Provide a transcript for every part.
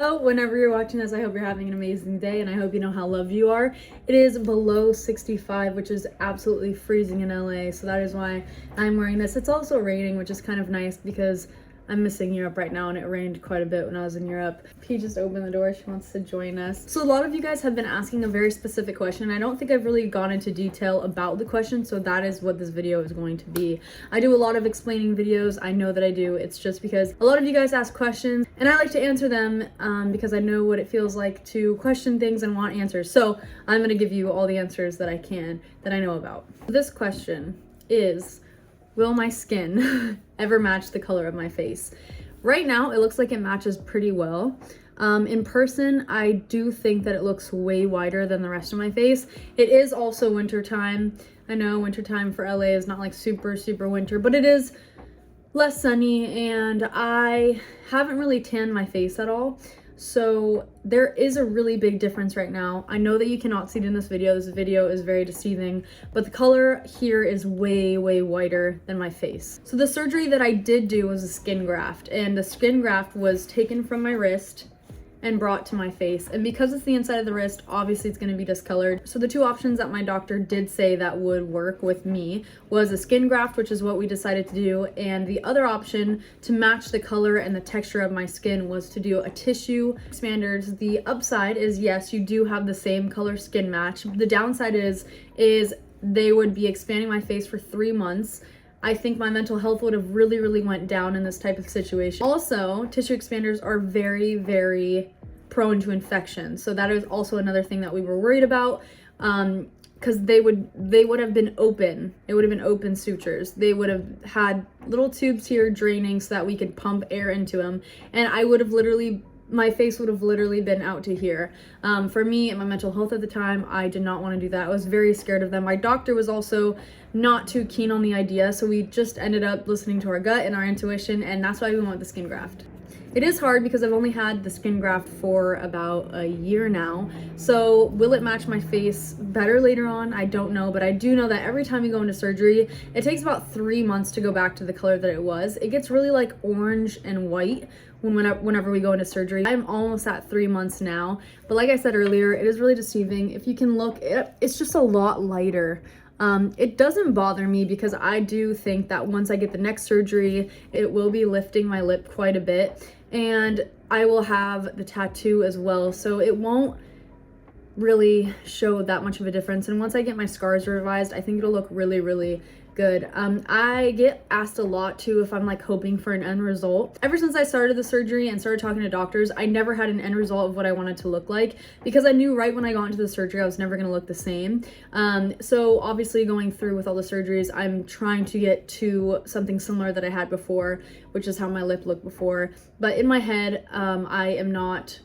Whenever you're watching this, I hope you're having an amazing day, and I hope you know how loved you are. It is below 65, which is absolutely freezing in LA, so that is why I'm wearing this. It's also raining, which is kind of nice because I'm missing Europe right now, and it rained quite a bit when I was in Europe. P just opened the door. She wants to join us. So a lot of you guys have been asking a very specific question. I don't think I've really gone into detail about the question, so that is what this video is going to be. I do a lot of explaining videos. I know that I do. It's just because a lot of you guys ask questions, and I like to answer them because I know what it feels like to question things and want answers. So I'm going to give you all the answers that I can, that I know about. This question is, will my skin ever match the color of my face? Right now, it looks like it matches pretty well. In person, I do think that it looks way whiter than the rest of my face. It is also winter time. I know wintertime for LA is not like super winter, but it is less sunny, and I haven't really tanned my face at all. So there is a really big difference right now. I know that you cannot see it in this video. This video is very deceiving, but the color here is way whiter than my face. So the surgery that I did do was a skin graft, and the skin graft was taken from my wrist and brought to my face. And because it's the inside of the wrist, obviously it's going to be discolored. So the two options that my doctor did say that would work with me was a skin graft, which is what we decided to do, and the other option to match the color and the texture of my skin was to do a tissue expanders. The upside is, yes, you do have the same color skin match. The downside is they would be expanding my face for 3 months. I think my mental health would have really went down in this type of situation. Also, tissue expanders are very prone to infection. So that is also another thing that we were worried about, because they would have been open. It would have been open sutures. They would have had little tubes here draining so that we could pump air into them. And my face would have literally been out to here. For me and my mental health at the time, I did not want to do that. I was very scared of them. My doctor was also not too keen on the idea, so we just ended up listening to our gut and our intuition, and that's why we went with the skin graft. It is hard because I've only had the skin graft for about a year now. So will it match my face better later on? I don't know, but I do know that every time you go into surgery, it takes about 3 months to go back to the color that it was. It gets really like orange and white whenever we go into surgery. I'm almost at 3 months now, but like I said earlier, it is really deceiving. If you can look, it's just a lot lighter. It doesn't bother me because I do think that once I get the next surgery, it will be lifting my lip quite a bit, and I will have the tattoo as well, so it won't really show that much of a difference. And once I get my scars revised, I think it'll look really good. I get asked a lot too if I'm like hoping for an end result. Ever since I started the surgery and started talking to doctors, I never had an end result of what I wanted to look like, because I knew right when I got into the surgery I was never going to look the same. So obviously going through with all the surgeries, I'm trying to get to something similar that I had before, which is how my lip looked before. But in my head, I am not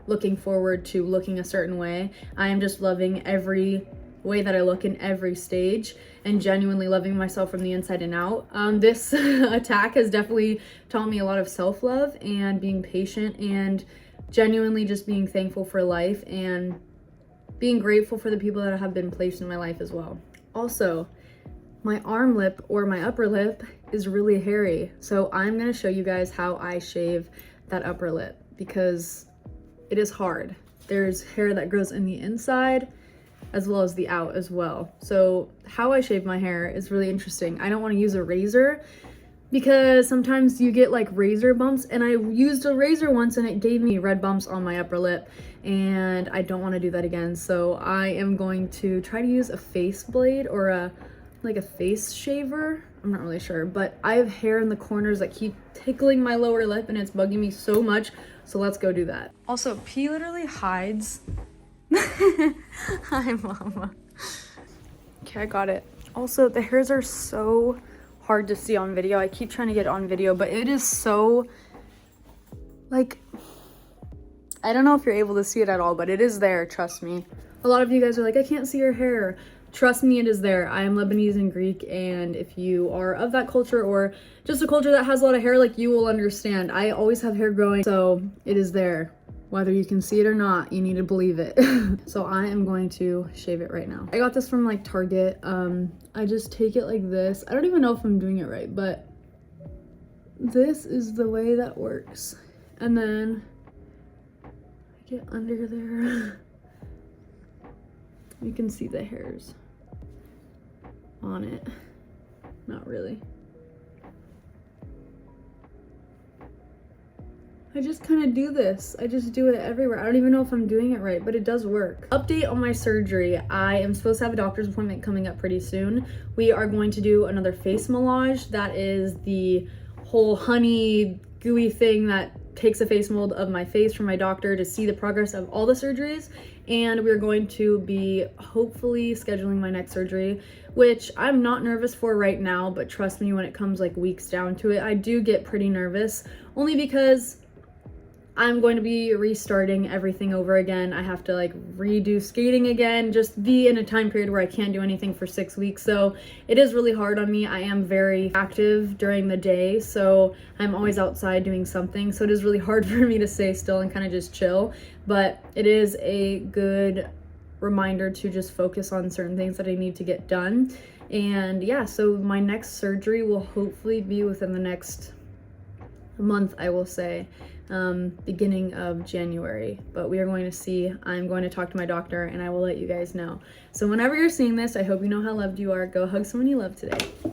looking forward to looking a certain way. I am just loving every way that I look in every stage and genuinely loving myself from the inside and out. This attack has definitely taught me a lot of self-love and being patient and genuinely just being thankful for life and being grateful for the people that have been placed in my life as well. Also, my arm lip or my upper lip is really hairy. So I'm gonna show you guys how I shave that upper lip because it is hard. There's hair that grows in the inside as well as the out as well. So how I shave my hair is really interesting. I don't want to use a razor because sometimes you get like razor bumps, and I used a razor once and it gave me red bumps on my upper lip, and I don't want to do that again. So I am going to try to use a face blade or a face shaver. I'm not really sure, but I have hair in the corners that keep tickling my lower lip and it's bugging me so much. So let's go do that. Also, P literally hides. Hi, mama. Okay, I got it. Also, the hairs are so hard to see on video. I keep trying to get it on video, but it is so, like, I don't know if you're able to see it at all, but it is there, trust me. A lot of you guys are like, I can't see your hair. Trust me, it is there. I am Lebanese and Greek, and if you are of that culture or just a culture that has a lot of hair, like, you will understand. I always have hair growing, so it is there. Whether you can see it or not, you need to believe it. So I am going to shave it right now. I got this from like Target. I just take it like this. I don't even know if I'm doing it right, but this is the way that works. And then Get under there. You can see the hairs on it. Not really. I just kind of do this. I just do it everywhere. I don't even know if I'm doing it right, but it does work. Update on my surgery. I am supposed to have a doctor's appointment coming up pretty soon. We are going to do another face moulage. That is the whole honey gooey thing that takes a face mold of my face from my doctor to see the progress of all the surgeries. And we're going to be hopefully scheduling my next surgery, which I'm not nervous for right now, but trust me, when it comes like weeks down to it, I do get pretty nervous, only because I'm going to be restarting everything over again. I have to like redo skating again, just be in a time period where I can't do anything for 6 weeks. So it is really hard on me. I am very active during the day, so I'm always outside doing something. So it is really hard for me to stay still and kind of just chill, but it is a good reminder to just focus on certain things that I need to get done. And yeah, so my next surgery will hopefully be within the next month, I will say, beginning of January, but we are going to see. I'm going to talk to my doctor and I will let you guys know. So whenever you're seeing this, I hope you know how loved you are. Go hug someone you love today.